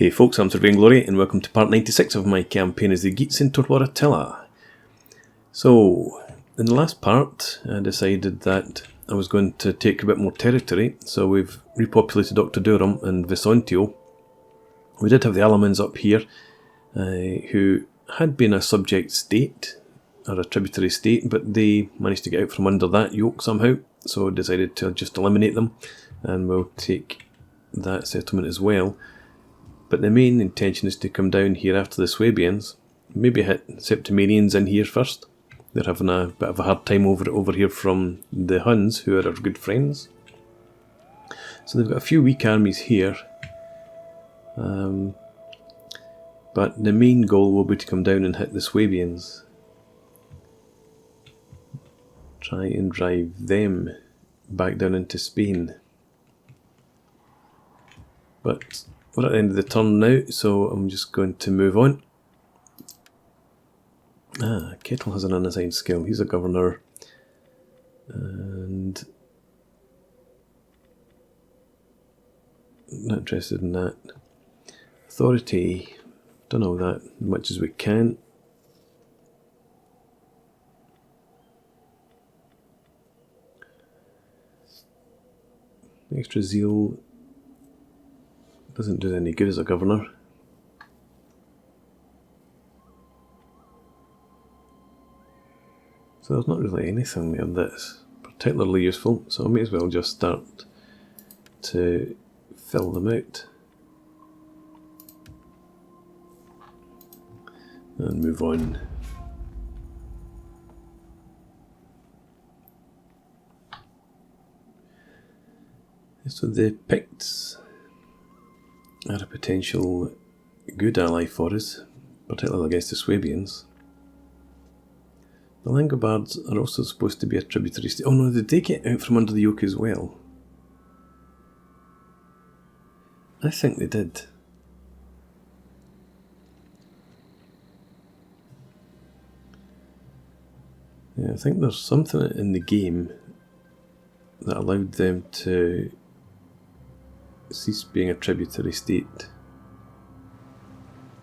Hey folks, I'm Sir Vainglory and welcome to part 96 of my campaign as the Geats in Total War Attila. So, in the last part I decided that I was going to take a bit more territory, so we've repopulated Octodurum and Visontio. We did have the Alamans up here, who had been a subject state, or a tributary state, but they managed to get out from under that yoke somehow, so I decided to just eliminate them, and we'll take that settlement as well. But the main intention is to come down here after the Swabians, maybe hit Septimaneans in here first. They're having a bit of a hard time over here from the Huns, who are our good friends. So they've got a few weak armies here. But the main goal will be to come down and hit the Swabians. Try and drive them back down into Spain. But we're at the end of the turn now, so I'm just going to move on. Kettle has an unassigned skill. He's a governor. And not interested in that. Authority. Don't know that as much as we can. Extra zeal doesn't do any good as a governor. So there's not really anything there that's particularly useful, so I may as well just start to fill them out. And move on. So the Picts are a potential good ally for us, particularly against the Swabians. The Langobards are also supposed to be a tributary state. Oh no, did they get out from under the yoke as well? I think they did. Yeah, I think there's something in the game that allowed them to cease being a tributary state.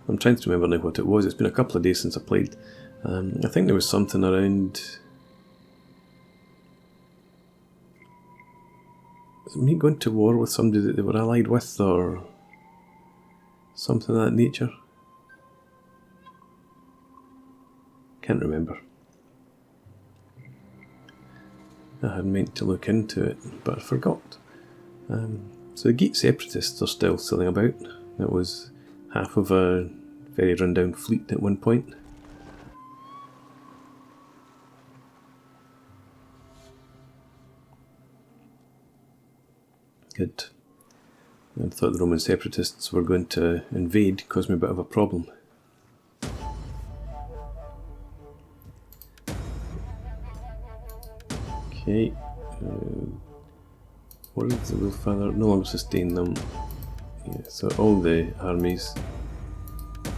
I'm trying to remember now what it was. It's been a couple of days since I played. I think there was something around... Was it me going to war with somebody that they were allied with, or something of that nature? Can't remember. I had meant to look into it, but I forgot. So the Geat separatists are still sailing about. That was half of a very run-down fleet at one point. Good. I thought the Roman separatists were going to invade, cause me a bit of a problem. Okay. What is the Wolffather? No longer sustain them. Yeah, so all the armies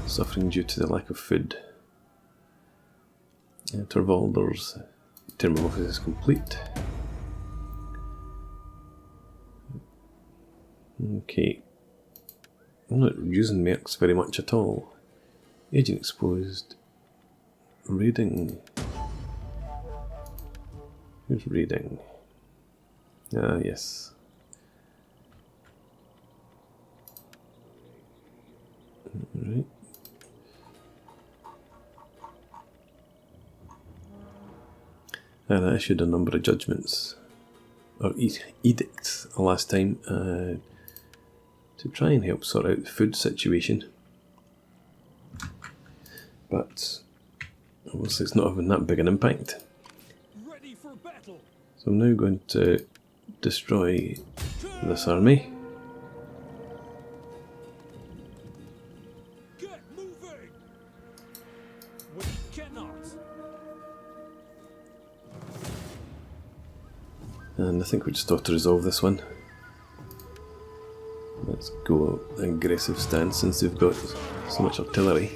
suffering due to the lack of food. Torvaldr's term of office is complete. Okay. I'm not using mercs very much at all. Agent exposed. Raiding. Who's raiding? Ah, yes. Alright. And I issued a number of judgments, or edicts last time, to try and help sort out the food situation. But obviously it's not having that big an impact. Ready for battle. So I'm now going to destroy this army. Get moving. We cannot. And I think we just have to resolve this one. Let's go aggressive stance since they've got so much artillery.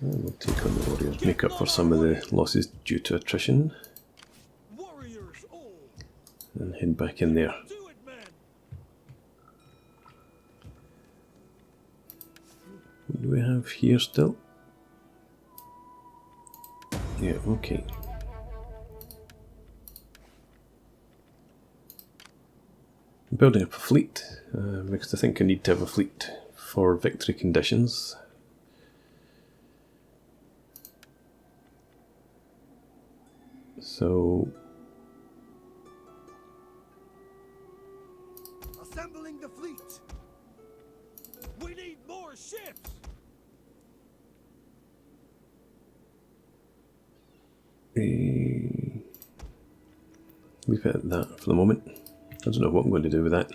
And we'll take on the warriors, make up for some of the losses due to attrition. and head back in there. Do it, man. What do we have here still? Yeah, okay. I'm building up a fleet, because I think I need to have a fleet for victory conditions. So, Assembling the fleet. We need more ships. leave it at that for the moment. I don't know what I'm going to do with that,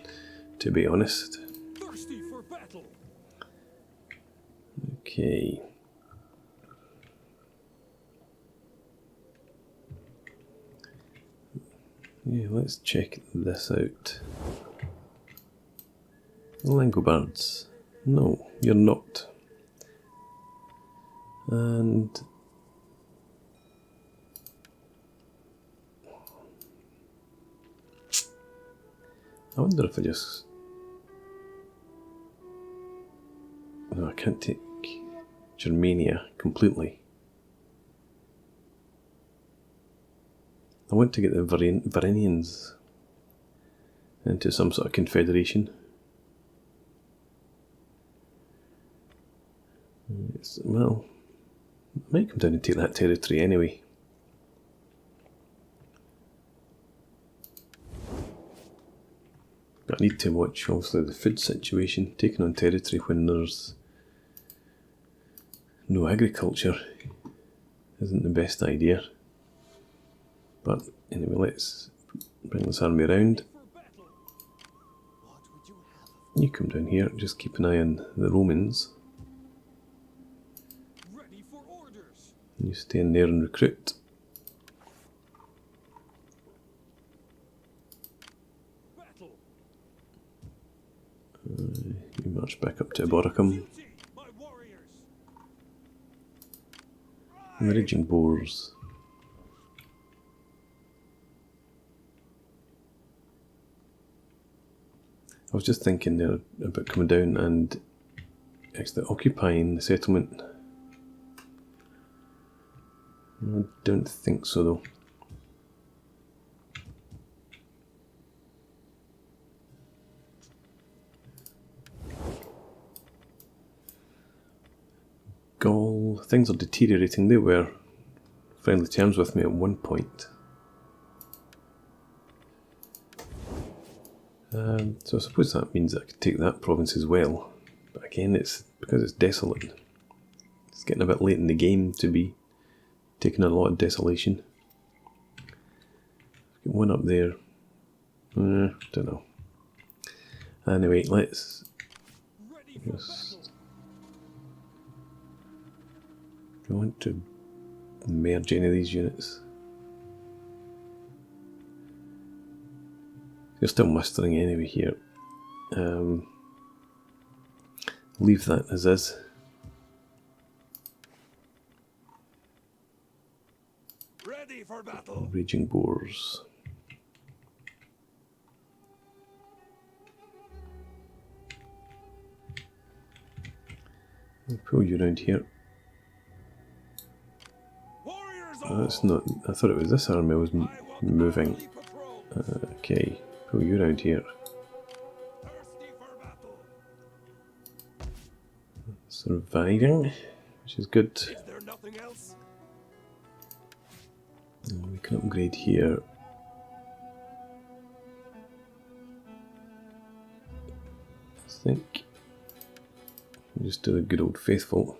to be honest. Thirsty for battle. Okay. Yeah, let's check this out. Langobards. No, you're not. And I wonder if I just... No, I can't take Germania completely. I want to get the Varenians into some sort of confederation. Well, I might come down and take that territory anyway. But I need to watch also the food situation. Taking on territory when there's no agriculture isn't the best idea. But anyway, let's bring this army around. You come down here, just keep an eye on the Romans. Ready for orders. You stay in there and recruit. Battle. You march back up to Eboracum. Duty, my warriors. And the raging boars. I was just thinking there about coming down and actually occupying the settlement. I don't think so though. Gaul, things are deteriorating. They were friendly terms with me at one point. So I suppose that means I could take that province as well. But again, it's because it's desolate. It's getting a bit late in the game to be taking a lot of desolation. Get one up there. Don't know. Anyway, let's Ready for just go on to merge any of these units. You're still mustering anyway here. Leave that as is. Ready for battle. Raging boars. I'll pull you around here. Warriors That's not. I thought it was this army I was moving. Okay, pull you around here. Thirsty for battle. Surviving, which is good. Is there nothing else? And we can upgrade here. I think we'll just do the good old faithful.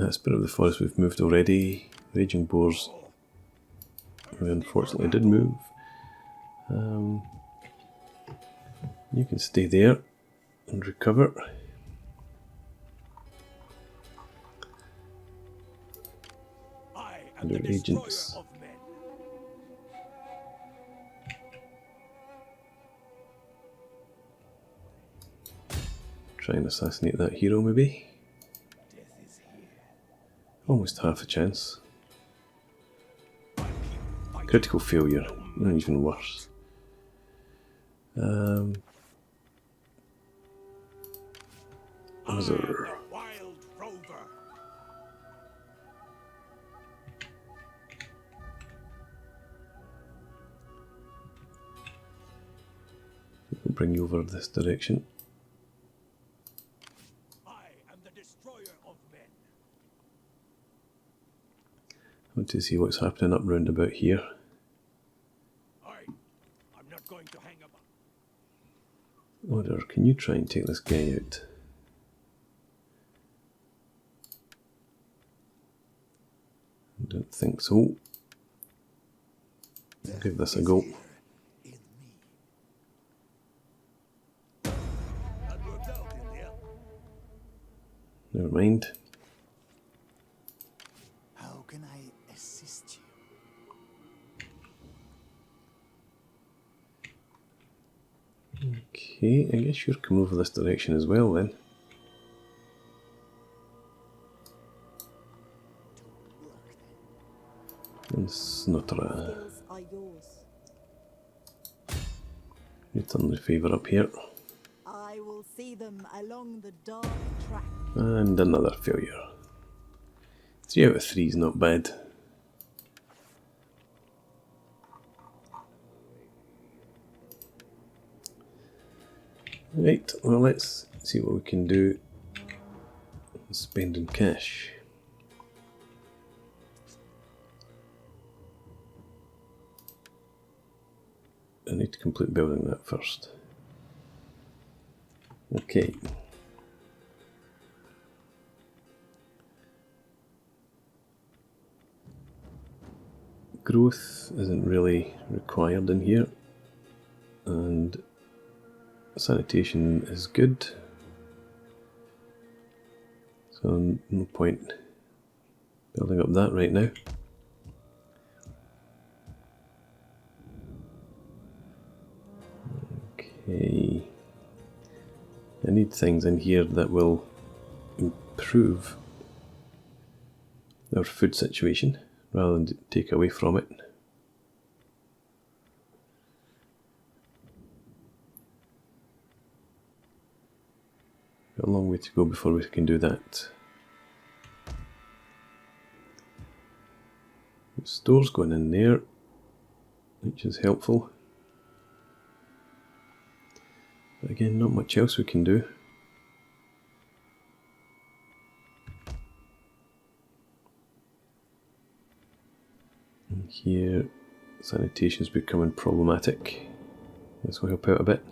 Spirit of the Forest we've moved already. Raging boars we unfortunately did move. You can stay there and recover. I am And the our destroyer agents. of men. Try and assassinate that hero maybe. Death is here. Almost half a chance. Critical failure, not even worse. Other. Wild rover. We'll bring you over this direction. I am the destroyer of men. I want to see what's happening up round about here. I'm not going to hang about. Order, can you try and take this guy out? I don't think so. I'll give this a go. That worked out in the end. Never mind. How can I assist you? Okay, I guess you're coming over this direction as well then. It's not a... Skills are yours. Return the favour up here. I will see them along the dark track. And another failure. 3 out of 3 is not bad. Right, well let's see what we can do. Spending cash. I need to complete building that first. Okay. Growth isn't really required in here, and sanitation is good, so no point building up that right now. Okay, I need things in here that will improve our food situation rather than take away from it. Got a long way to go before we can do that. The store's going in there, which is helpful. But again, not much else we can do. And here, sanitation's becoming problematic. This will help out a bit.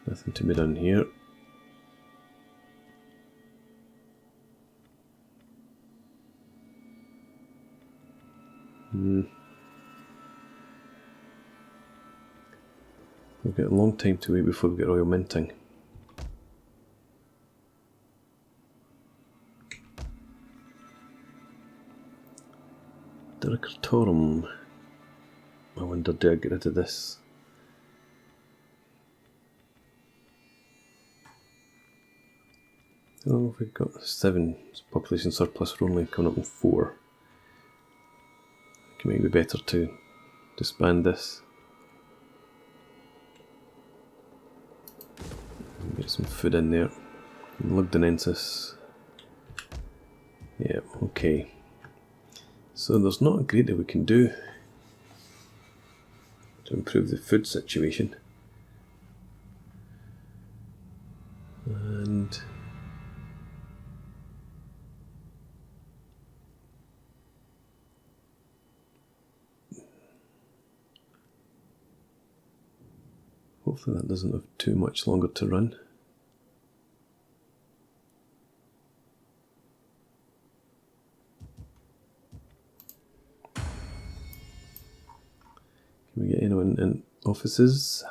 Nothing to be done here. We've got a long time to wait before we get oil minting. Directorum. I wonder, do I get rid of this? Oh, we've got 7 population surplus. We're only coming up on 4. It might be better to disband this. Get some food in there. Lugdunensis. Yeah, okay. So there's not a great deal we can do to improve the food situation. And hopefully that doesn't have too much longer to run. Can we get anyone in offices?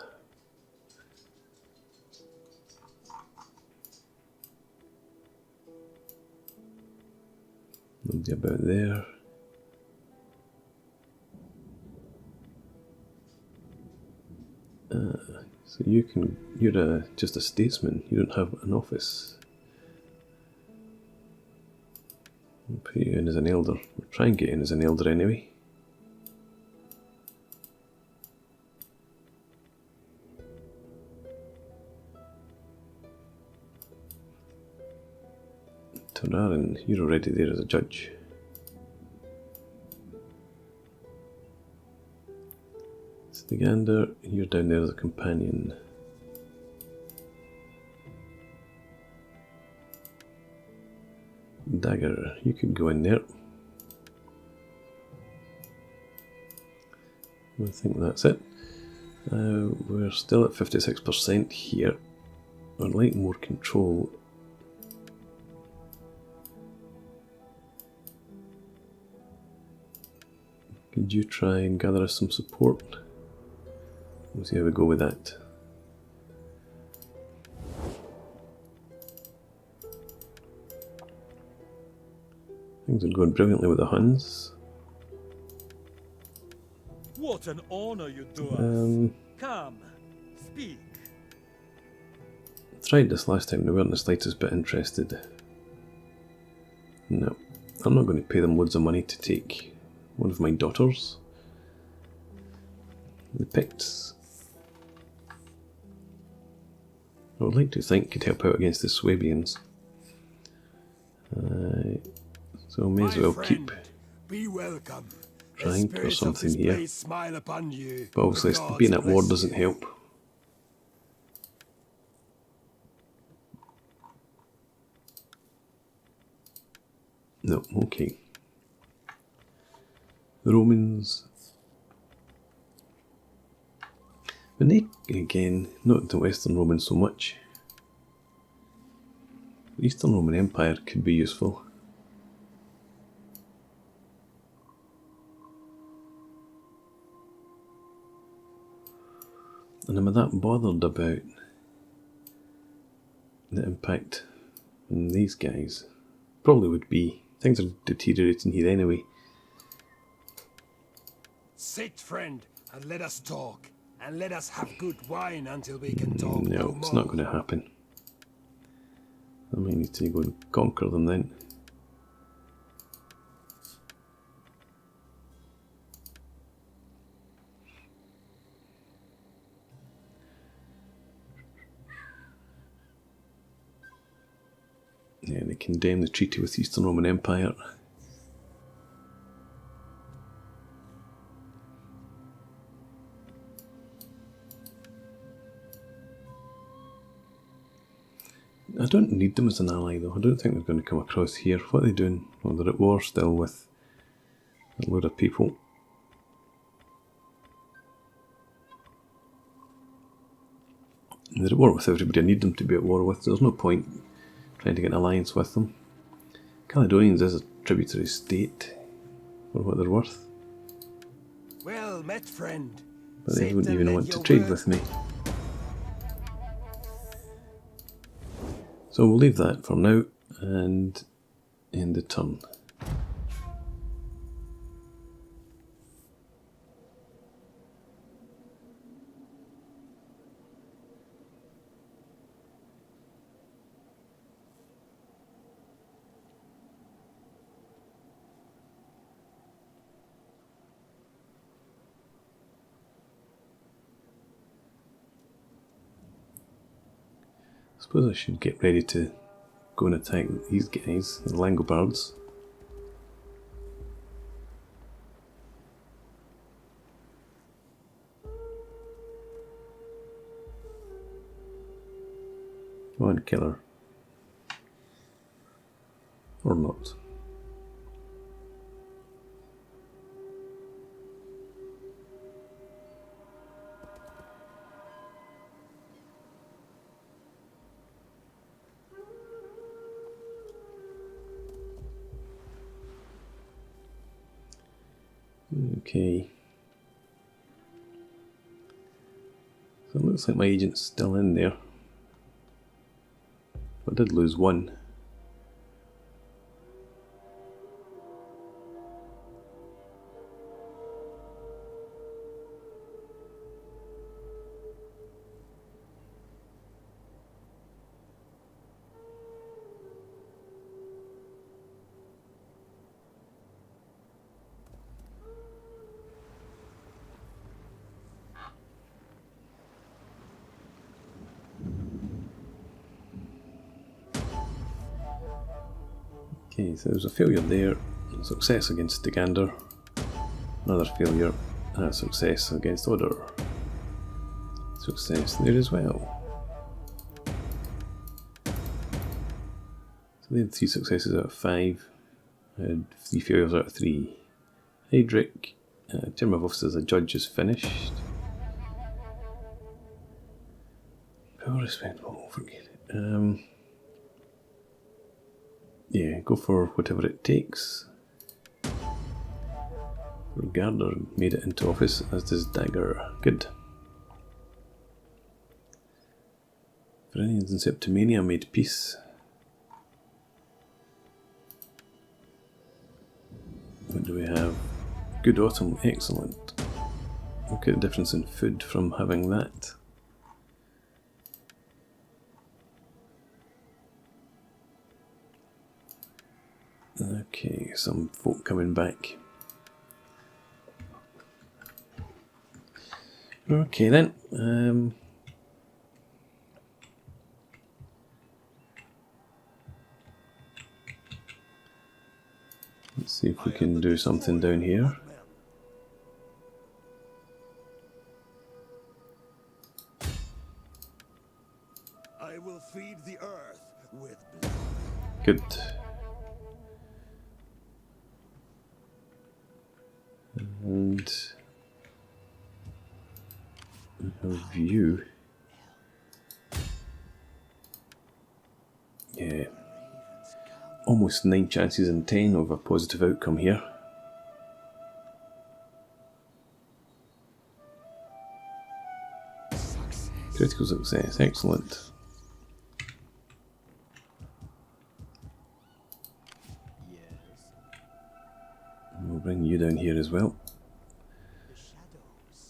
Nobody about there. So you're just a statesman, you don't have an office. I'll put you in as an elder. We'll try and get in as an elder anyway. Tonarin, you're already there as a judge. Stigander, you're down there as a companion. Dagger, you could go in there. I think that's it. We're still at 56% here. I'd like more control. Could you try and gather us some support? We'll see how we go with that. Things are going brilliantly with the Huns. What an honor you do us. Come, speak. Tried this last time, they weren't the slightest bit interested. No, I'm not going to pay them loads of money to take one of my daughters. The Picts, I would like to think, could help out against the Swabians. So may as well keep be welcome. trying for something here. Smile upon you. But obviously being at war doesn't help. No, okay. The Romans. But they, again, not the Western Romans so much. The Eastern Roman Empire could be useful. And am I that bothered about the impact on these guys? Probably would be. Things are deteriorating here anyway. Sit, friend, and let us talk. And let us have good wine until we can talk no No, more. it's not going to happen. I might need to go and conquer them then. Yeah, they condemn the treaty with the Eastern Roman Empire. I don't need them as an ally though. I don't think they're going to come across here. What are they doing? Well, they're at war still with a load of people. They're at war with everybody I need them to be at war with. There's no point trying to get an alliance with them. Caledonians is a tributary state for what they're worth. Well met, friend. But they wouldn't even want to trade with me. So we'll leave that for now and end the turn. I suppose I should get ready to go and attack these guys, the Langobards. Come on, killer. Or not. Okay. So it looks like my agent's still in there. I did lose one. Okay, so there's a failure there, success against Degander, another failure, and a success against Order. Success there as well. So they had 3 successes out of 5, I had 3 failures out of 3. Heydrich, term of office as a judge is finished. Power respectable, forget it. Yeah, go for whatever it takes. Garder made it into office, as does Dagger. Good. Mirillis and Septimania made peace. What do we have? Good autumn, excellent. Look at the difference in food from having that. Okay, some folk coming back. Okay then. Let's see if we can do something down here. I will feed the earth with blood. Good. And we have view. Yeah. Almost 9 chances in 10 of a positive outcome here. Critical success, excellent. We'll bring you down here as well.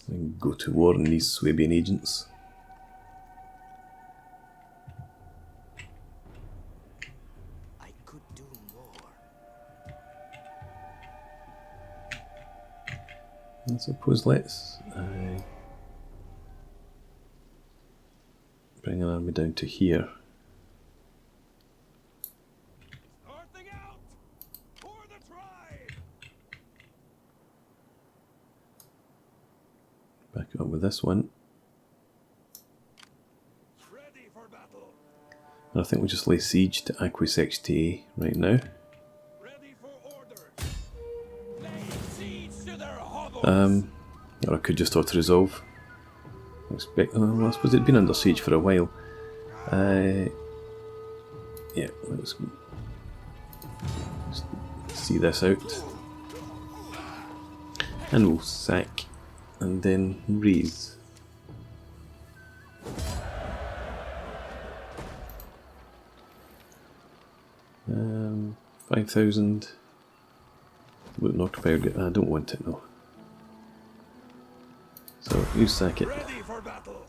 And go to war on these Swabian agents. I could do more. I suppose let's bring an army down to here. Starting out for the tribe. Back up with this one. Ready for battle. And I think we'll just lay siege to Aquae Sextiae right now. Ready for orders. Lay siege to their hovels. Or I could just auto-resolve. Well, I suppose it'd been under siege for a while. Yeah, let's see this out. And we'll sack and then raise. 5,000. Look, not occupied. I don't want it though. So you sack it. Ready for battle.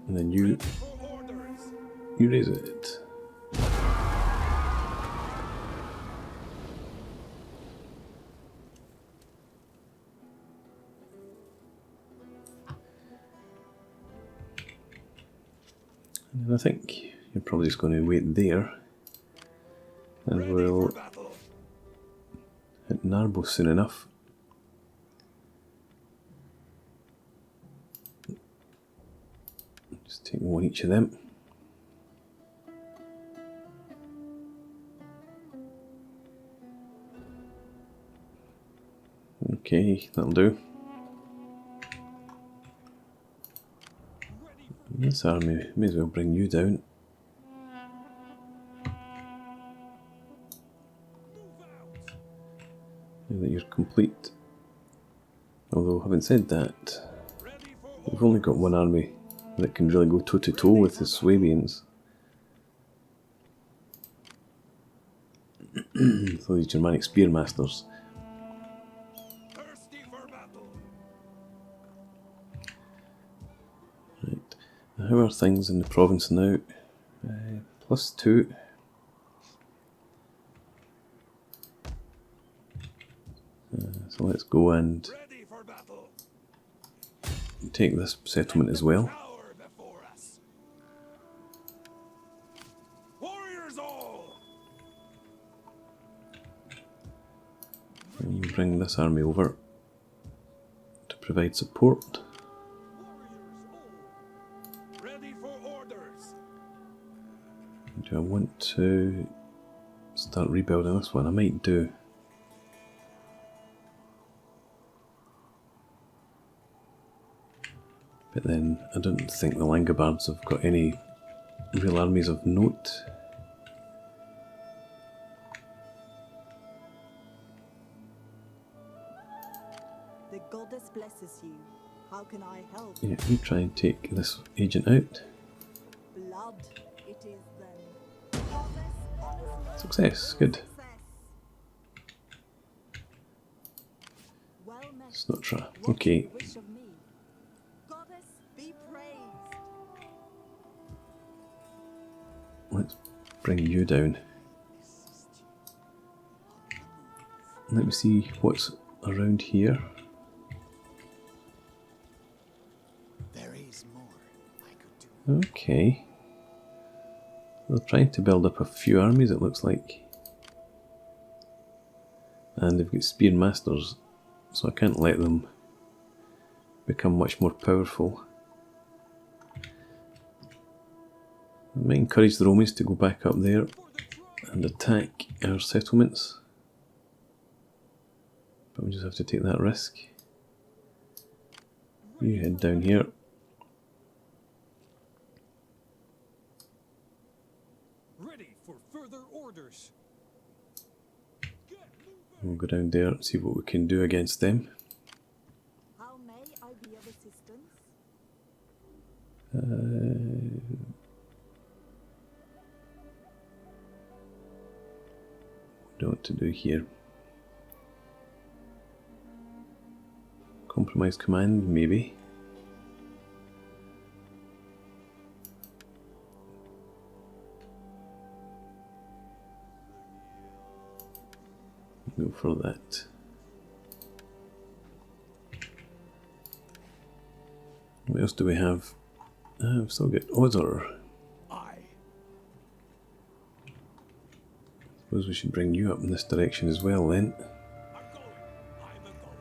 And then you Ready for orders. raise it. And I think you're probably just going to wait there. And Ready we'll for battle. hit Narbo soon enough. Just take one each of them. Okay, that'll do. This army may as well bring you down. Now that you're complete. Although, having said that, Ready for we've only got one army that can really go toe to toe with the Swabians. So these Germanic Spearmasters. thirsty for battle. Right. Now how are things in the province now? +2. So let's go and Ready for battle. take this settlement as well. Tower before us. bring this army over to provide support. Ready for orders. Do I want to start rebuilding this one? I might do. But then I don't think the Langobards have got any real armies of note. The goddess blesses you. How can I help? Yeah, we try and take this agent out. Blood, it is then. Goddess, honestly, Success, good. success. Well met. It's not try. What Okay, do you wish of me? Goddess, be praised. let's bring you down. Let me see what's around here. There is more I could do. Okay. They're trying to build up a few armies, it looks like. And they've got spear masters, so I can't let them become much more powerful. I might encourage the Romans to go back up there and attack our settlements. But we just have to take that risk. You head down here. Ready for further orders. We'll go down there and see what we can do against them. How may I be of assistance? Don't know what to do here. Compromise command, maybe. Go for that. What else do we have? I've still got order. I. Suppose we should bring you up in this direction as well then. I'm going. I'm a going.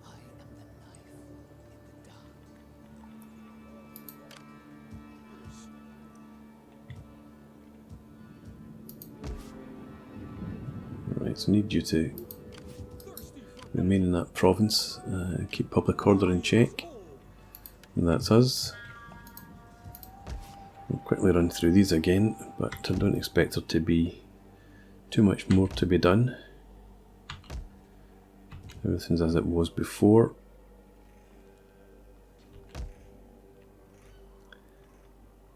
I am the knife in the dark. Right, so need you to remain in that province, keep public order in check. And that's us. We'll quickly run through these again, but I don't expect there to be too much more to be done. Everything's as it was before.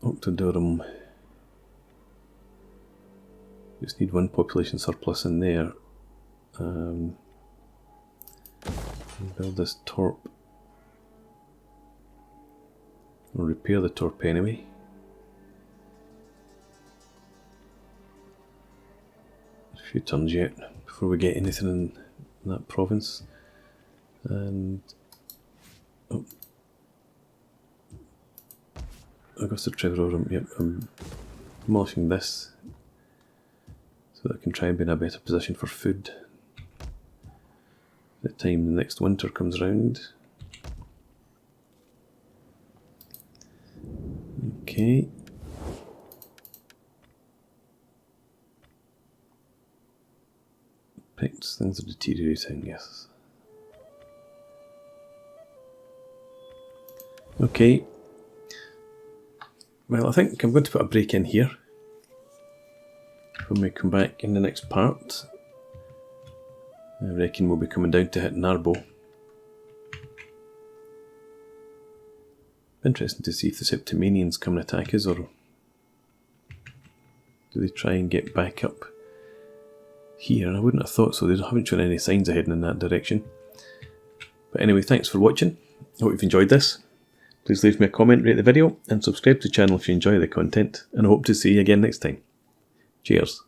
Octodurum. Just need one population surplus in there. Build this torp. We'll repair the torp anyway. A few turns yet before we get anything in that province. And Augusta Trevorum, yep, I'm demolishing this so that I can try and be in a better position for food by the time the next winter comes round. Okay. Picts, things are deteriorating, yes. Okay. Well, I think I'm going to put a break in here. When we come back in the next part, I reckon we'll be coming down to hit Narbo. Interesting to see if the Septimaneans come and attack us, or do they try and get back up here? I wouldn't have thought so. They haven't shown any signs of heading in that direction. But anyway, thanks for watching. I hope you've enjoyed this. Please leave me a comment, rate the video, and subscribe to the channel if you enjoy the content. And I hope to see you again next time. Cheers.